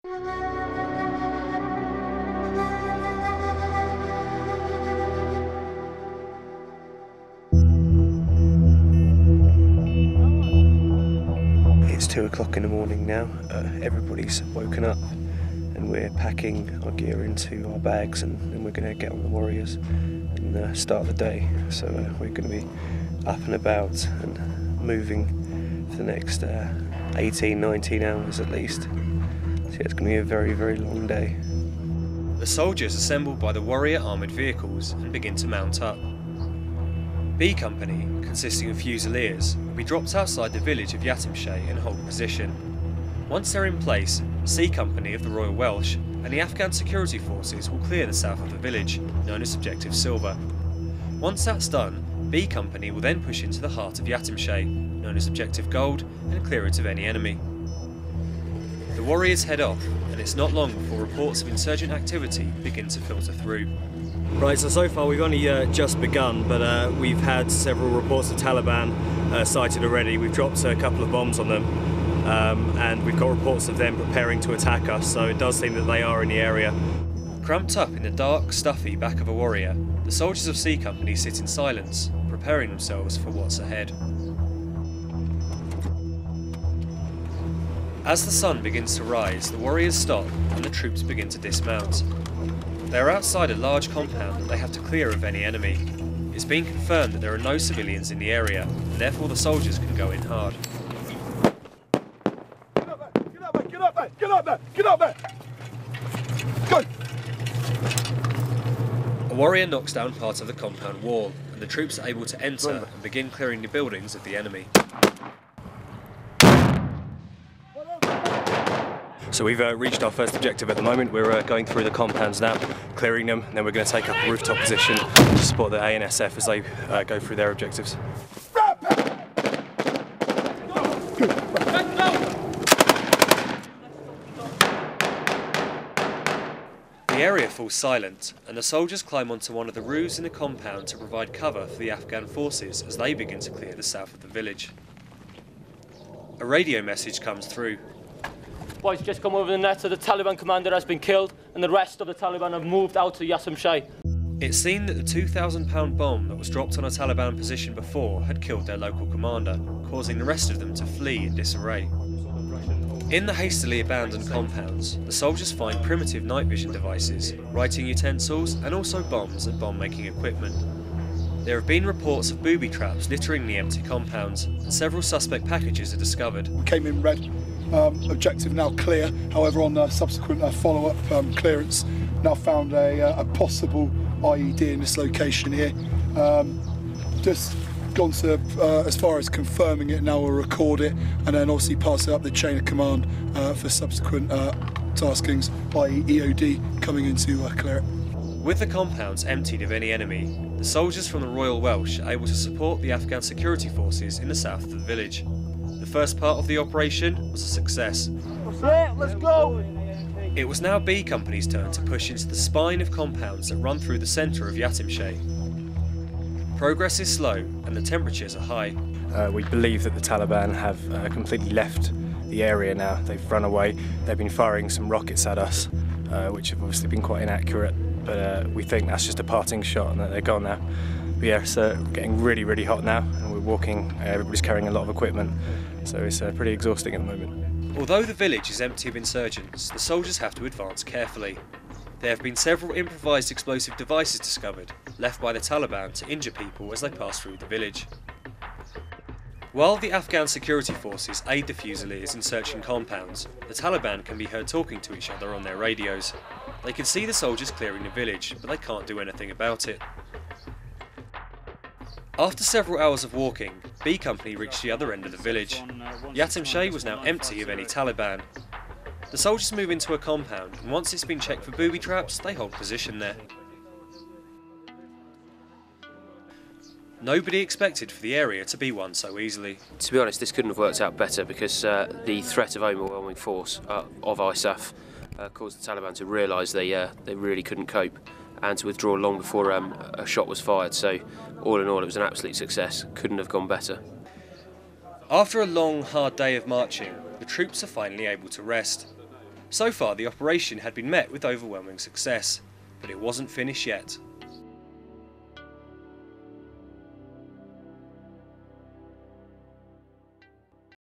It's 2 o'clock in the morning now. Everybody's woken up and we're packing our gear into our bags, and then we're going to get on the Warriors and start the day. So we're going to be up and about and moving for the next 18, 19 hours at least. So yeah, it's going to be a very, very long day. The soldiers assemble by the Warrior armoured vehicles and begin to mount up. B Company, consisting of Fusiliers, will be dropped outside the village of Yatimshay and hold position. Once they're in place, C Company of the Royal Welsh and the Afghan security forces will clear the south of the village, known as Objective Silver. Once that's done, B Company will then push into the heart of Yatimshay, known as Objective Gold, and clear it of any enemy. The Warriors head off, and it's not long before reports of insurgent activity begin to filter through. Right, so far we've only just begun, but we've had several reports of Taliban sighted already. We've dropped a couple of bombs on them, and we've got reports of them preparing to attack us, so it does seem that they are in the area. Cramped up in the dark, stuffy back of a Warrior, the soldiers of C Company sit in silence, preparing themselves for what's ahead. As the sun begins to rise, the Warriors stop and the troops begin to dismount. They are outside a large compound that they have to clear of any enemy. It's been confirmed that there are no civilians in the area, and therefore the soldiers can go in hard. Get up there! Get up there! Get up there! Get up there! Get up there! Go! A Warrior knocks down part of the compound wall, and the troops are able to enter and begin clearing the buildings of the enemy. So we've reached our first objective at the moment. We're going through the compounds now, clearing them, and then we're going to take up a rooftop position to support the ANSF as they go through their objectives. The area falls silent, and the soldiers climb onto one of the roofs in the compound to provide cover for the Afghan forces as they begin to clear the south of the village. A radio message comes through. Boys, just come over the net, so the Taliban commander has been killed and the rest of the Taliban have moved out to Yatimshay. It's seen that the 2,000-pound bomb that was dropped on a Taliban position before had killed their local commander, causing the rest of them to flee in disarray. In the hastily abandoned compounds, the soldiers find primitive night vision devices, writing utensils and also bombs and bomb-making equipment. There have been reports of booby traps littering the empty compounds, and several suspect packages are discovered. We came in red. Objective now clear. However, on the subsequent follow-up clearance, now found a possible IED in this location here. Just gone to as far as confirming it. Now we'll record it and then obviously pass it up the chain of command for subsequent taskings, i.e. EOD coming in to clear it. With the compounds emptied of any enemy, the soldiers from the Royal Welsh are able to support the Afghan security forces in the south of the village. The first part of the operation was a success. Let's go! It was now B Company's turn to push into the spine of compounds that run through the centre of Yatimshay. Progress is slow and the temperatures are high. We believe that the Taliban have completely left the area now. They've run away. They've been firing some rockets at us, which have obviously been quite inaccurate, but we think that's just a parting shot and that they're gone now. But yeah, it's getting really, really hot now, and we're walking, everybody's carrying a lot of equipment, so it's pretty exhausting at the moment. Although the village is empty of insurgents, the soldiers have to advance carefully. There have been several improvised explosive devices discovered, left by the Taliban to injure people as they pass through the village. While the Afghan security forces aid the Fusiliers in searching compounds, the Taliban can be heard talking to each other on their radios. They can see the soldiers clearing the village, but they can't do anything about it. After several hours of walking, B Company reached the other end of the village. Yatimshay was now empty of any Taliban. The soldiers move into a compound, and once it's been checked for booby traps, they hold position there. Nobody expected for the area to be won so easily. To be honest, this couldn't have worked out better because the threat of overwhelming force of ISAF caused the Taliban to realise they really couldn't cope and to withdraw long before a shot was fired. So all in all, it was an absolute success. Couldn't have gone better. After a long, hard day of marching, the troops are finally able to rest. So far the operation had been met with overwhelming success, but it wasn't finished yet.